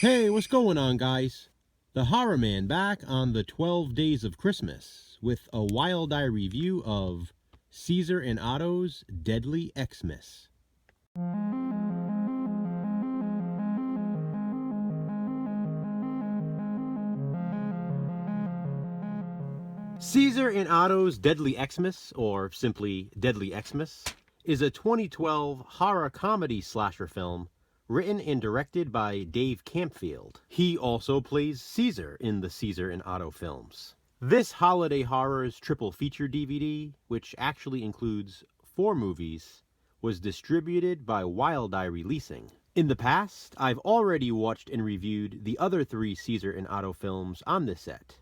Hey, what's going on, guys? The Horror Man back on the 12 Days of Christmas with a wild eye review of Caesar and Otto's Deadly Xmas. Caesar and Otto's Deadly Xmas, or simply Deadly Xmas, is a 2012 horror comedy slasher film written and directed by Dave Campfield. He also plays Caesar in the Caesar and Otto films. This Holiday Horrors triple feature DVD, which actually includes 4 movies, was distributed by Wild Eye Releasing. In the past, I've already watched and reviewed the other 3 Caesar and Otto films on this set.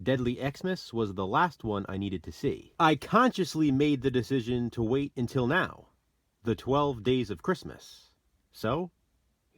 Deadly Xmas was the last one I needed to see. I consciously made the decision to wait until now, the 12 Days of Christmas. So,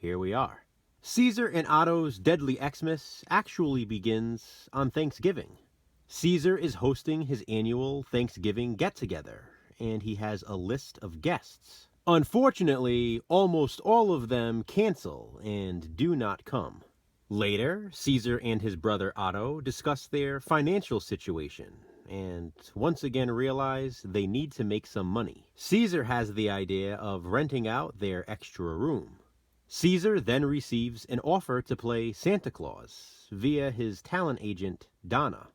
here we are. Caesar and Otto's Deadly Xmas actually begins on Thanksgiving. Caesar is hosting his annual Thanksgiving get-together, and he has a list of guests. Unfortunately, almost all of them cancel and do not come. Later, Caesar and his brother Otto discuss their financial situation and once again realize they need to make some money. Caesar has the idea of renting out their extra room. Caesar then receives an offer to play Santa Claus via his talent agent Donna,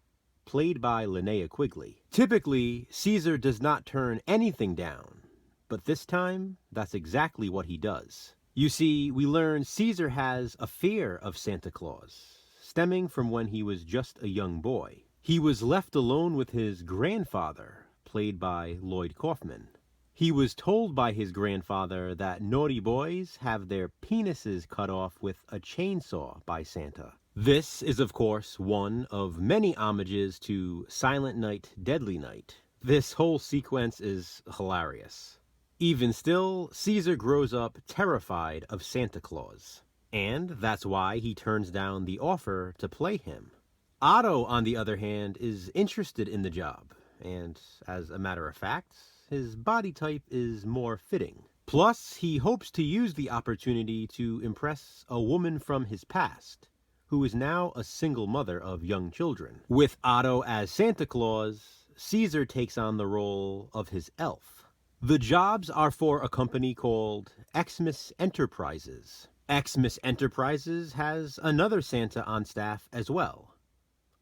played by Linnea Quigley. Typically, Caesar does not turn anything down, but this time, that's exactly what he does. You see, we learn Caesar has a fear of Santa Claus, stemming from when he was just a young boy. He was left alone with his grandfather, played by Lloyd Kaufman. He was told by his grandfather that naughty boys have their penises cut off with a chainsaw by Santa. This is, of course, one of many homages to Silent Night, Deadly Night. This whole sequence is hilarious. Even still, Caesar grows up terrified of Santa Claus, and that's why he turns down the offer to play him. Otto, on the other hand, is interested in the job, and as a matter of fact, his body type is more fitting. Plus, he hopes to use the opportunity to impress a woman from his past, who is now a single mother of young children. With Otto as Santa Claus, Caesar takes on the role of his elf. The jobs are for a company called Xmas Enterprises. Xmas Enterprises has another Santa on staff as well,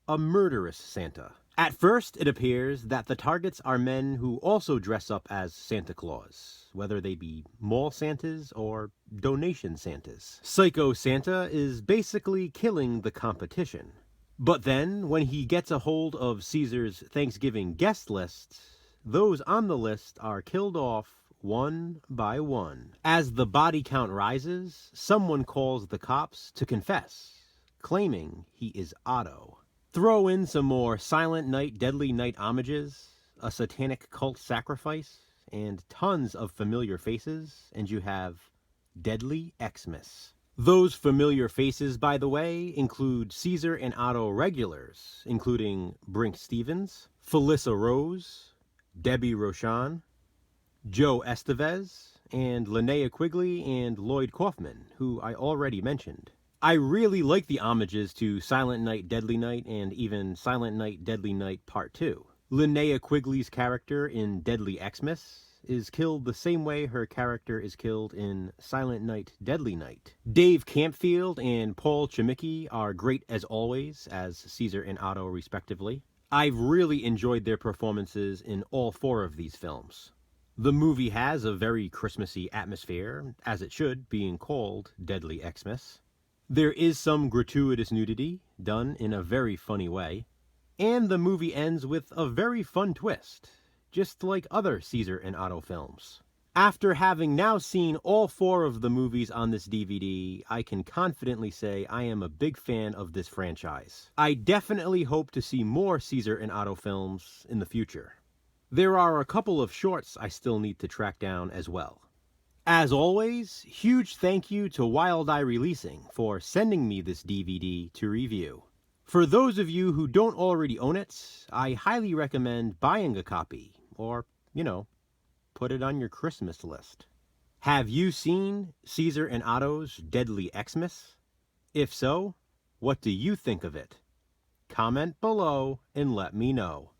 a murderous Santa. At first, it appears that the targets are men who also dress up as Santa Claus, whether they be mall Santas or donation Santas. Psycho Santa is basically killing the competition. But then, when he gets a hold of Caesar's Thanksgiving guest list, those on the list are killed off one by one. As the body count rises, someone calls the cops to confess, claiming he is Otto. Throw in some more Silent Night, Deadly Night homages, a satanic cult sacrifice, and tons of familiar faces, and you have Deadly Xmas. Those familiar faces, by the way, include Caesar and Otto regulars, including Brink Stevens, Felissa Rose, Debbie Rochon, Joe Estevez, and Linnea Quigley and Lloyd Kaufman, who I already mentioned. I really like the homages to Silent Night, Deadly Night, and even Silent Night, Deadly Night Part 2. Linnea Quigley's character in Deadly Xmas is killed the same way her character is killed in Silent Night, Deadly Night. Dave Campfield and Paul Chimicki are great as always as Caesar and Otto respectively. I've really enjoyed their performances in all 4 of these films. The movie has a very Christmassy atmosphere, as it should, being called Deadly Xmas. There is some gratuitous nudity, done in a very funny way, and the movie ends with a very fun twist, just like other Caesar and Otto films. After having now seen all 4 of the movies on this DVD, I can confidently say I am a big fan of this franchise. I definitely hope to see more Caesar and Otto films in the future. There are a couple of shorts I still need to track down as well. As always, huge thank you to Wild Eye Releasing for sending me this DVD to review. For those of you who don't already own it, I highly recommend buying a copy, or, put it on your Christmas list. Have you seen Caesar and Otto's Deadly Xmas? If so, what do you think of it? Comment below and let me know.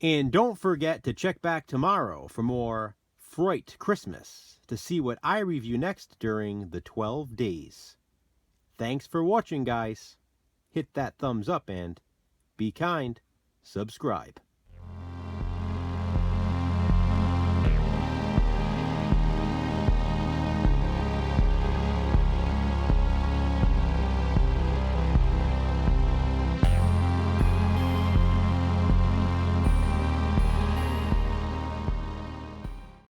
And don't forget to check back tomorrow for more Fright Christmas to see what I review next during the 12 days. Thanks for watching, guys. Hit that thumbs up and be kind. Subscribe.